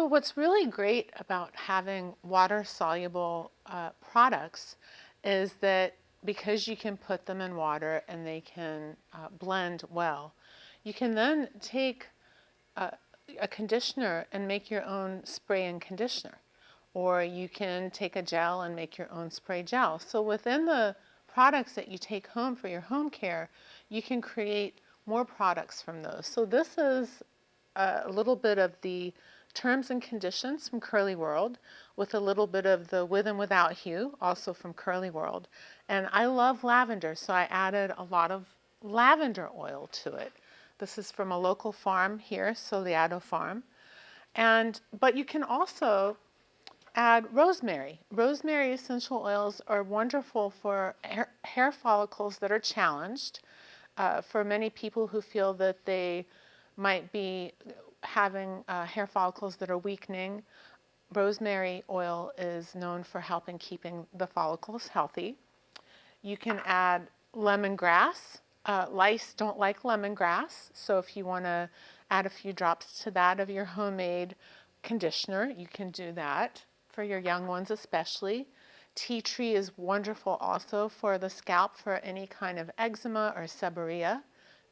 So what's really great about having water-soluble products is that because you can put them in water and they can blend well, you can then take a conditioner and make your own spray and conditioner. Or you can take a gel and make your own spray gel. So within the products that you take home for your home care, you can create more products from those. So this is a little bit of the terms and conditions from CurlyWorld with a little bit of the with and without hue, also from CurlyWorld. And I love lavender, so I added a lot of lavender oil to it. This is from a local farm here, Soleado Farm. But you can also add rosemary. Rosemary essential oils are wonderful for hair follicles that are challenged, for many people who feel that they might be having hair follicles that are weakening. Rosemary oil is known for helping keeping the follicles healthy. You can add lemongrass. Lice don't like lemongrass, so if you want to add a few drops to that of your homemade conditioner, you can do that for your young ones especially. Tea tree is wonderful also for the scalp for any kind of eczema or seborrhea.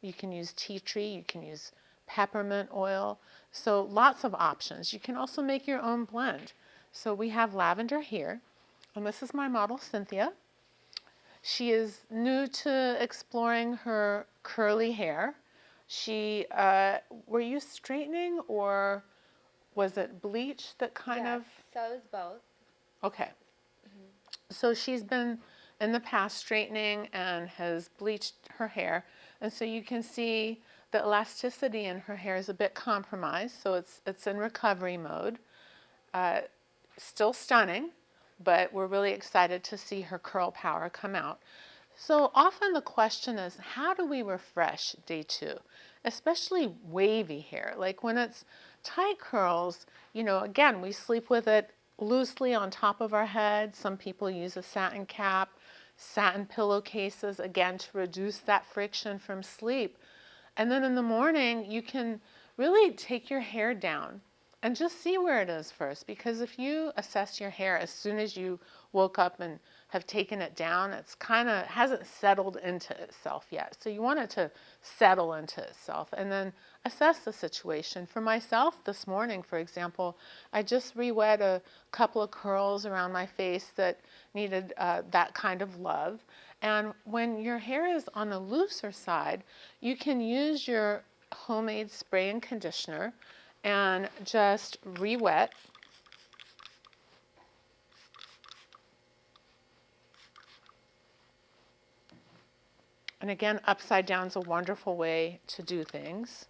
You can use tea tree, you can use peppermint oil, so lots of options. You can also make your own blend. So we have lavender here, and this is my model Cynthia. She is new to exploring her curly hair. She, were you straightening or was it bleach that kind of? So it was both. Okay. So she's been in the past straightening and has bleached her hair. And so you can see the elasticity in her hair is a bit compromised. So it's in recovery mode. Still stunning, but we're really excited to see her curl power come out. So often the question is, how do we refresh day 2? Especially wavy hair. Like when it's tight curls, you know, again, we sleep with it loosely on top of our head. Some people use a satin cap, satin pillowcases, again, to reduce that friction from sleep. And then in the morning, you can really take your hair down and just see where it is first. Because if you assess your hair as soon as you woke up and have taken it down, it's kind of hasn't settled into itself yet. So you want it to settle into itself and then assess the situation. For myself this morning, for example, I just re-wet a couple of curls around my face that needed that kind of love. And when your hair is on the looser side, you can use your homemade spray and conditioner and just re-wet. And again, upside down is a wonderful way to do things.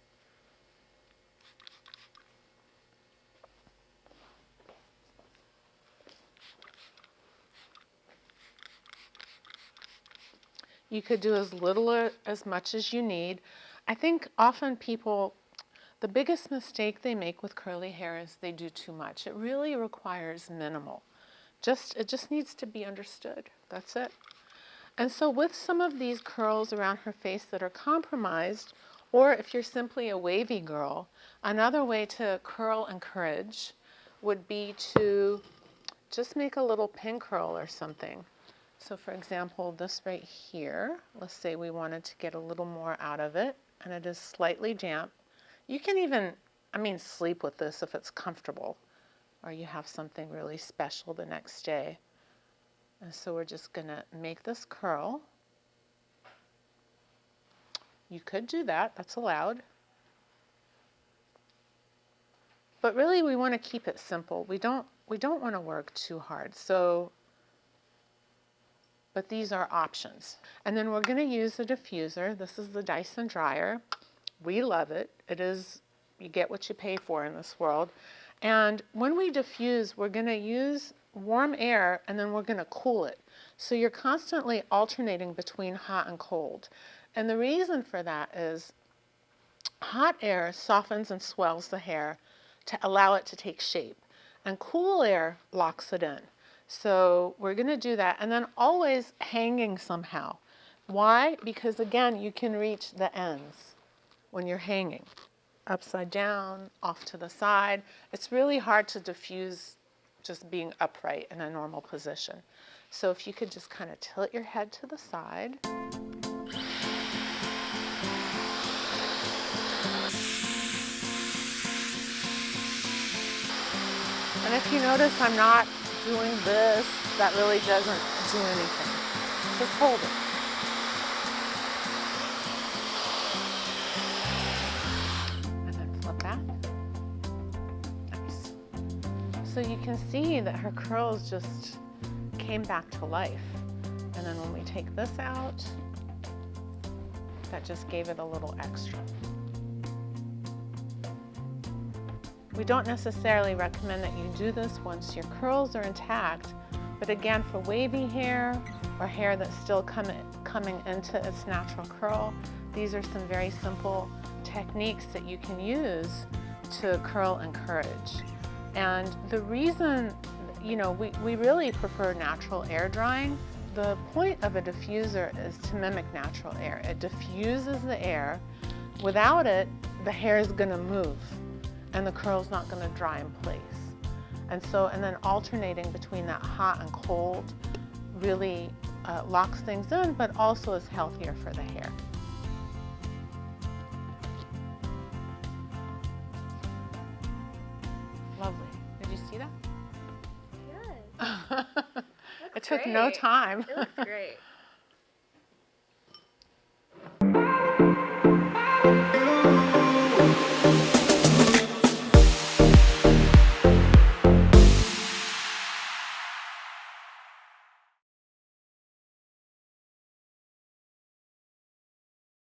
You could do as little or as much as you need. I think often people, the biggest mistake they make with curly hair is they do too much. It really requires minimal. It just needs to be understood. That's it. And so with some of these curls around her face that are compromised, or if you're simply a wavy girl, another way to curl encourage would be to just make a little pin curl or something. So for example, this right here, let's say we wanted to get a little more out of it, and it is slightly damp. You can even, sleep with this if it's comfortable, or you have something really special the next day. And so we're just going to make this curl. You could do that, that's allowed. But really we want to keep it simple. We don't want to work too hard. But these are options. And then we're going to use the diffuser. This is the Dyson dryer. We love it. You get what you pay for in this world. And when we diffuse, we're going to use warm air and then we're going to cool it. So you're constantly alternating between hot and cold. And the reason for that is hot air softens and swells the hair to allow it to take shape. And cool air locks it in. So we're going to do that, and then always hanging somehow. Why? Because again, you can reach the ends when you're hanging. upside down, off to the side. It's really hard to diffuse just being upright in a normal position. So if you could just kind of tilt your head to the side. And if you notice I'm not doing this, that really doesn't do anything. Just hold it. And then flip back. Nice. So you can see that her curls just came back to life. And then when we take this out, that just gave it a little extra. We don't necessarily recommend that you do this once your curls are intact, but again, for wavy hair or hair that's still coming into its natural curl, these are some very simple techniques that you can use to curl and encourage. And the reason, you know, we really prefer natural air drying. The point of a diffuser is to mimic natural air. It diffuses the air. Without it, the hair is going to move and the curl's not going to dry in place. And then alternating between that hot and cold really locks things in, but also is healthier for the hair. Lovely. Did you see that? Yes. It took no time. It looks great.